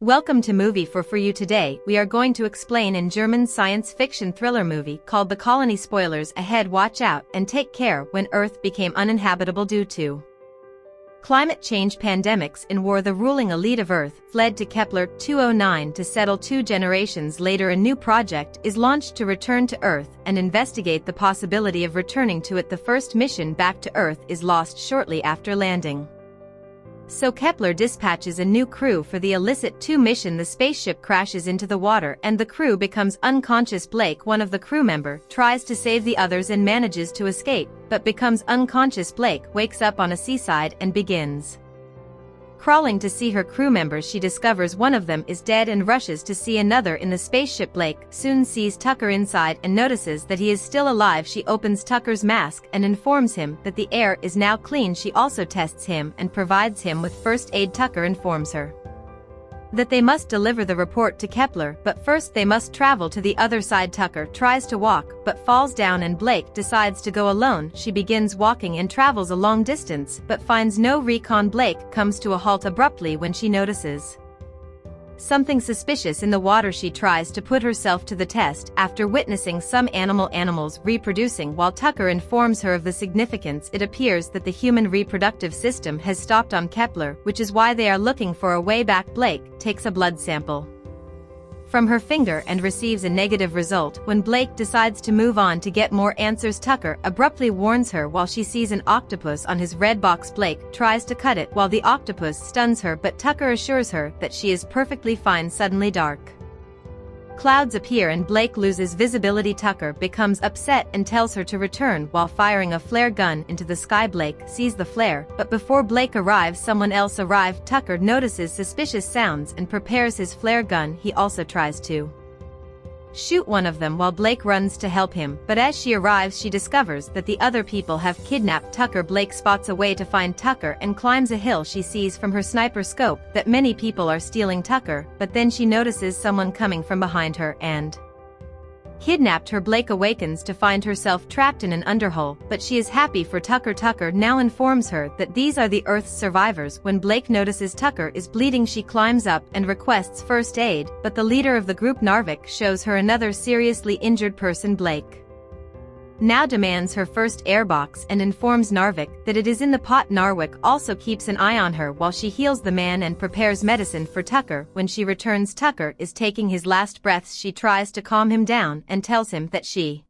Welcome to Movie for You. Today we are going to explain in German science fiction thriller movie called The Colony. Spoilers ahead. Watch out and take care. When Earth became uninhabitable due to climate change, pandemics, and war, the ruling elite of Earth fled to Kepler 209 to settle. 2 generations later, a new project is launched to return to Earth and investigate the possibility of returning to it. The first mission back to Earth is lost shortly after landing, so Kepler dispatches a new crew for the Illicit 2 mission. The spaceship crashes into the water and the crew becomes unconscious. Blake, one of the crew member, tries to save the others and manages to escape, but becomes unconscious. Blake wakes up on a seaside and begins crawling to see her crew members. She discovers one of them is dead and rushes to see another in the spaceship. Blake soon sees Tucker inside and notices that he is still alive. She opens Tucker's mask and informs him that the air is now clean. She also tests him and provides him with first aid. Tucker informs her that they must deliver the report to Kepler, but first they must travel to the other side. Tucker tries to walk but falls down and Blake decides to go alone. She begins walking and travels a long distance but finds no recon. Blake comes to a halt abruptly when she notices something suspicious in the water. She tries to put herself to the test after witnessing some animals reproducing. While Tucker informs her of the significance, it appears that the human reproductive system has stopped on Kepler, which is why they are looking for a way back. Blake takes a blood sample from her finger and receives a negative result. When Blake decides to move on to get more answers, Tucker abruptly warns her while she sees an octopus on his red box. Blake tries to cut it while the octopus stuns her, but Tucker assures her that she is perfectly fine. Suddenly dark clouds appear and Blake loses visibility. Tucker becomes upset and tells her to return while firing a flare gun into the sky. Blake sees the flare, but before Blake arrives, someone else arrived. Tucker notices suspicious sounds and prepares his flare gun. He also tries to shoot one of them while Blake runs to help him, but as she arrives she discovers that the other people have kidnapped Tucker. Blake spots a way to find Tucker and climbs a hill. She sees from her sniper scope that many people are stealing Tucker, but then she notices someone coming from behind her and kidnapped her. Blake awakens to find herself trapped in an underhole, but she is happy for Tucker. Tucker now informs her that these are the Earth's survivors. When Blake notices Tucker is bleeding, she climbs up and requests first aid, but the leader of the group, Narvik, shows her another seriously injured person. Blake now demands her first air box and informs Narvik that it is in the pot. Narvik also keeps an eye on her while she heals the man and prepares medicine for Tucker. When she returns, Tucker is taking his last breaths. She tries to calm him down and tells him that she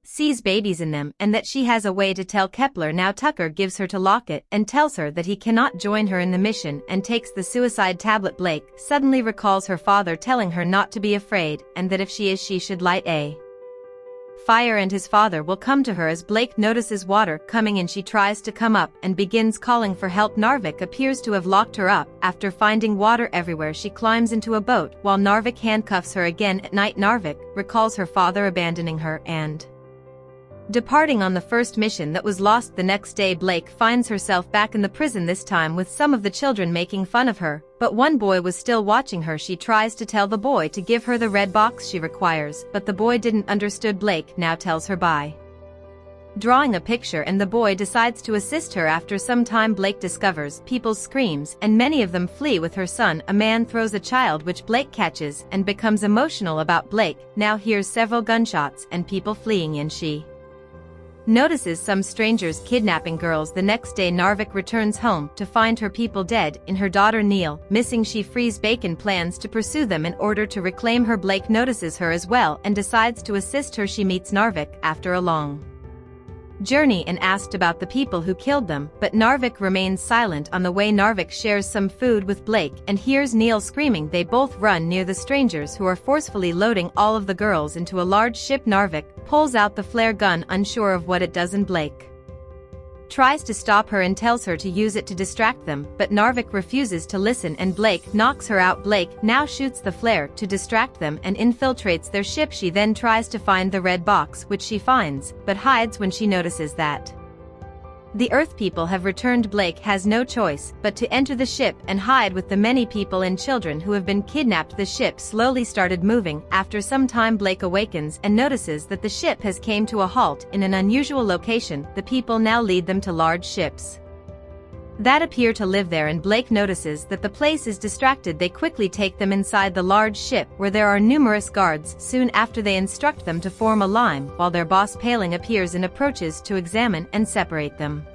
sees babies in them and that she has a way to tell Kepler. Now Tucker gives her to Lockett and tells her that he cannot join her in the mission and takes the suicide tablet. Blake suddenly recalls her father telling her not to be afraid and that if she should light a fire and his father will come to her. As Blake notices water coming in, she tries to come up and begins calling for help. Narvik appears to have locked her up. After finding water everywhere, she climbs into a boat while Narvik handcuffs her again. At night, Narvik recalls her father abandoning her and departing on the first mission that was lost. The next day, Blake finds herself back in the prison, this time with some of the children making fun of her, but one boy was still watching her. She tries to tell the boy to give her the red box she requires, but the boy didn't understood. Blake now tells her by drawing a picture and the boy decides to assist her. After some time, Blake discovers people's screams and many of them flee with her son. A man throws a child which Blake catches and becomes emotional about. Blake now hears several gunshots and people fleeing and she notices some strangers kidnapping girls. The next day, Narvik returns home to find her people dead and her daughter Neil missing. She frees Bacon, plans to pursue them in order to reclaim her. Blake notices her as well and decides to assist her. She meets Narvik after a long journey and asked about the people who killed them, but Narvik remains silent. On the way, Narvik shares some food with Blake and hears Neil screaming. They both run near the strangers who are forcefully loading all of the girls into a large ship. Narvik pulls out the flare gun, unsure of what it does, and Blake tries to stop her and tells her to use it to distract them, but Narvik refuses to listen and Blake knocks her out. Blake now shoots the flare to distract them and infiltrates their ship. She then tries to find the red box, which she finds, but hides when she notices that the Earth people have returned. Blake has no choice but to enter the ship and hide with the many people and children who have been kidnapped. The ship slowly started moving. After some time, Blake awakens and notices that the ship has came to a halt in an unusual location. The people now lead them to large ships that appear to live there, and Blake notices that the place is distracted. They quickly take them inside the large ship where there are numerous guards. Soon after, they instruct them to form a line while their boss Paling appears and approaches to examine and separate them.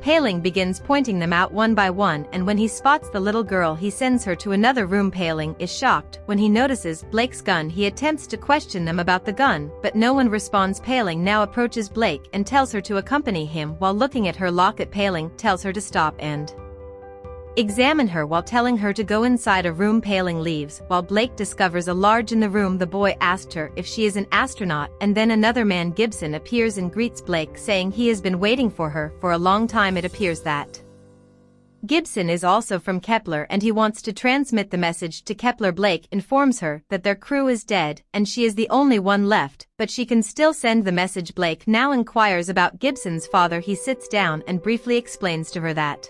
Paling begins pointing them out one by one, and when he spots the little girl, he sends her to another room. Paling is shocked when he notices Blake's gun. He attempts to question them about the gun, but no one responds. Paling now approaches Blake and tells her to accompany him. While looking at her locket, Paling tells her to stop and examine her while telling her to go inside a room. Paling leaves while Blake discovers a large in the room. The boy asked her if she is an astronaut, and then another man, Gibson, appears and greets Blake, saying he has been waiting for her for a long time. It appears that Gibson is also from Kepler and he wants to transmit the message to Kepler. Blake informs her that their crew is dead and she is the only one left, but she can still send the message. Blake now inquires about Gibson's father. He sits down and briefly explains to her that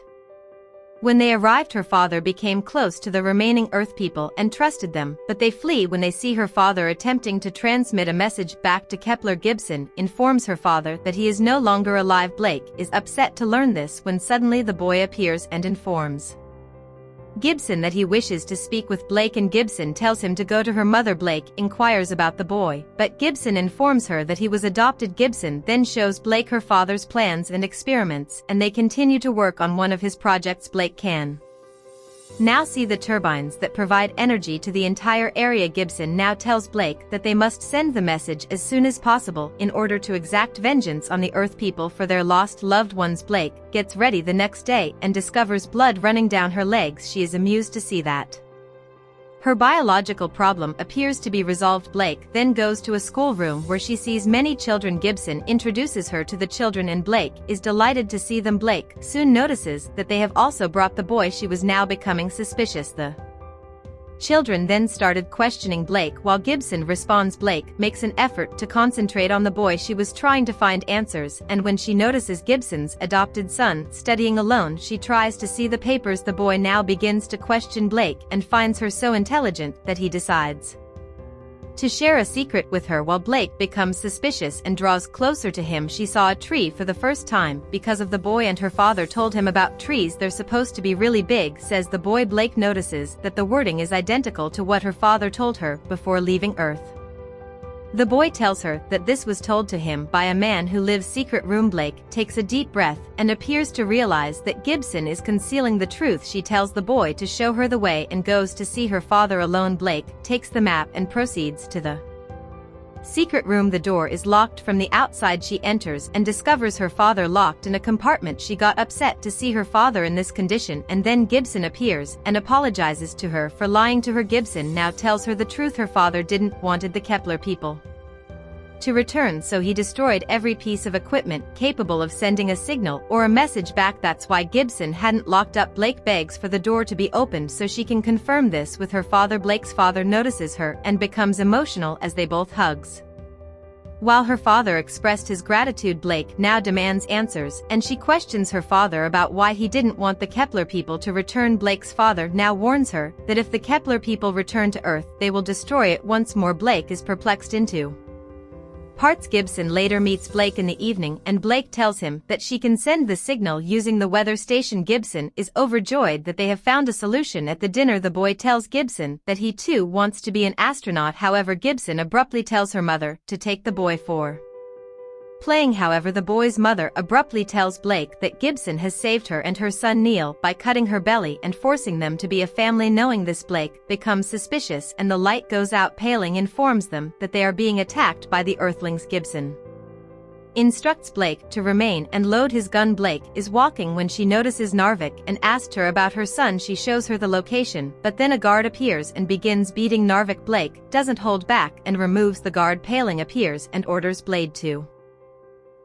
when they arrived, her father became close to the remaining Earth people and trusted them, but they flee when they see her father attempting to transmit a message back to Kepler. Gibson informs her father that he is no longer alive. Blake is upset to learn this when suddenly the boy appears and informs Gibson that he wishes to speak with Blake, and Gibson tells him to go to her mother. Blake inquires about the boy, but Gibson informs her that he was adopted. Gibson then shows Blake her father's plans and experiments, and they continue to work on one of his projects. Blake can now see the turbines that provide energy to the entire area. Gibson now tells Blake that they must send the message as soon as possible in order to exact vengeance on the Earth people for their lost loved ones. Blake gets ready the next day and discovers blood running down her legs. She is amused to see that her biological problem appears to be resolved. Blake then goes to a schoolroom where she sees many children. Gibson introduces her to the children and Blake is delighted to see them. Blake soon notices that they have also brought the boy. She was now becoming suspicious. The children then started questioning Blake while Gibson responds. Blake makes an effort to concentrate on the boy. She was trying to find answers, and when she notices Gibson's adopted son studying alone, she tries to see the papers. The boy now begins to question Blake and finds her so intelligent that he decides to share a secret with her. While Blake becomes suspicious and draws closer to him, she saw a tree for the first time because of the boy, and her father told him about trees. They're supposed to be really big, says the boy. Blake notices that the wording is identical to what her father told her before leaving Earth. The boy tells her that this was told to him by a man who lives secret room. Blake takes a deep breath and appears to realize that Gibson is concealing the truth. She tells the boy to show her the way and goes to see her father alone. Blake takes the map and proceeds to the secret room. The door is locked from the outside. She enters and discovers her father locked in a compartment. She got upset to see her father in this condition, and then Gibson appears and apologizes to her for lying to her. Gibson now tells her the truth. Her father didn't wanted the Kepler people to return, so he destroyed every piece of equipment capable of sending a signal or a message back. That's why Gibson hadn't locked up. Blake begs for the door to be opened so she can confirm this with her father. Blake's father notices her and becomes emotional as they both hugs. While her father expressed his gratitude, Blake now demands answers, and she questions her father about why he didn't want the Kepler people to return. Blake's father now warns her that if the Kepler people return to Earth, they will destroy it once more. Blake is perplexed into parts. Gibson later meets Blake in the evening, and Blake tells him that she can send the signal using the weather station. Gibson is overjoyed that they have found a solution. At the dinner, the boy tells Gibson that he too wants to be an astronaut. However, Gibson abruptly tells her mother to take the boy for playing. However, the boy's mother abruptly tells Blake that Gibson has saved her and her son Neil by cutting her belly and forcing them to be a family. Knowing this, Blake becomes suspicious and the light goes out. Paling informs them that they are being attacked by the Earthlings. Gibson instructs Blake to remain and load his gun. Blake is walking when she notices Narvik and asks her about her son. She shows her the location, but then a guard appears and begins beating Narvik. Blake doesn't hold back and removes the guard. Paling appears and orders Blade to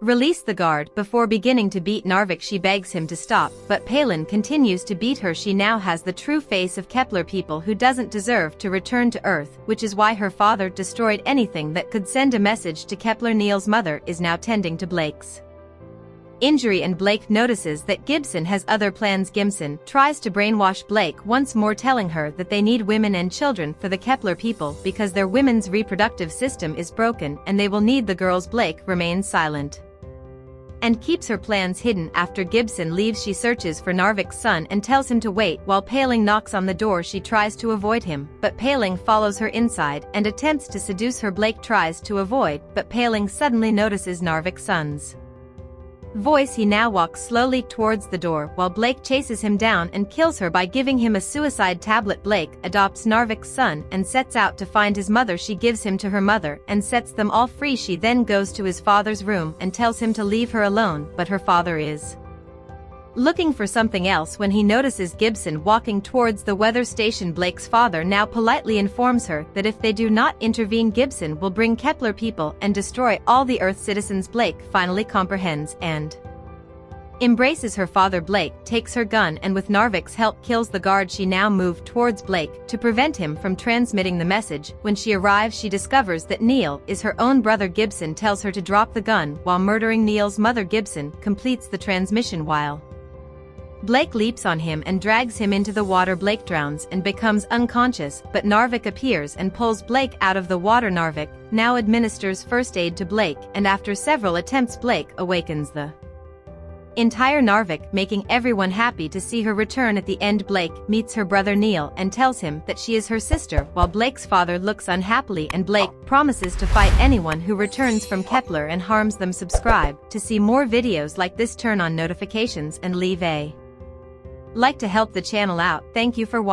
release the guard before beginning to beat Narvik. She begs him to stop, but Palin continues to beat her. She now has the true face of Kepler people who doesn't deserve to return to Earth, which is why her father destroyed anything that could send a message to Kepler. Neil's mother is now tending to Blake's injury, and Blake notices that Gibson has other plans. Gibson tries to brainwash Blake once more, telling her that they need women and children for the Kepler people because their women's reproductive system is broken and they will need the girls. Blake remains silent. and keeps her plans hidden. After Gibson leaves, she searches for Narvik's son and tells him to wait while Paling knocks on the door. She tries to avoid him, but Paling follows her inside and attempts to seduce her. Blake tries to avoid, but Paling suddenly notices Narvik's son's voice. He now walks slowly towards the door while Blake chases him down and kills her by giving him a suicide tablet. Blake adopts Narvik's son and sets out to find his mother. She gives him to her mother and sets them all free. She then goes to his father's room and tells him to leave her alone, but her father is looking for something else when he notices Gibson walking towards the weather station. Blake's father now politely informs her that if they do not intervene, Gibson will bring Kepler people and destroy all the Earth citizens. Blake finally comprehends and embraces her father. Blake takes her gun and with Narvik's help kills the guard. She now moved towards Blake to prevent him from transmitting the message. When she arrives, she discovers that Neil is her own brother. Gibson tells her to drop the gun while murdering Neil's mother. Gibson completes the transmission while Blake leaps on him and drags him into the water. Blake drowns and becomes unconscious, but Narvik appears and pulls Blake out of the water. Narvik now administers first aid to Blake, and after several attempts, Blake awakens the entire Narvik, making everyone happy to see her return. At the end, Blake meets her brother Neil and tells him that she is her sister, while Blake's father looks unhappily and Blake promises to fight anyone who returns from Kepler and harms them. Subscribe to see more videos like this, turn on notifications and leave a like to help the channel out. Thank you for watching.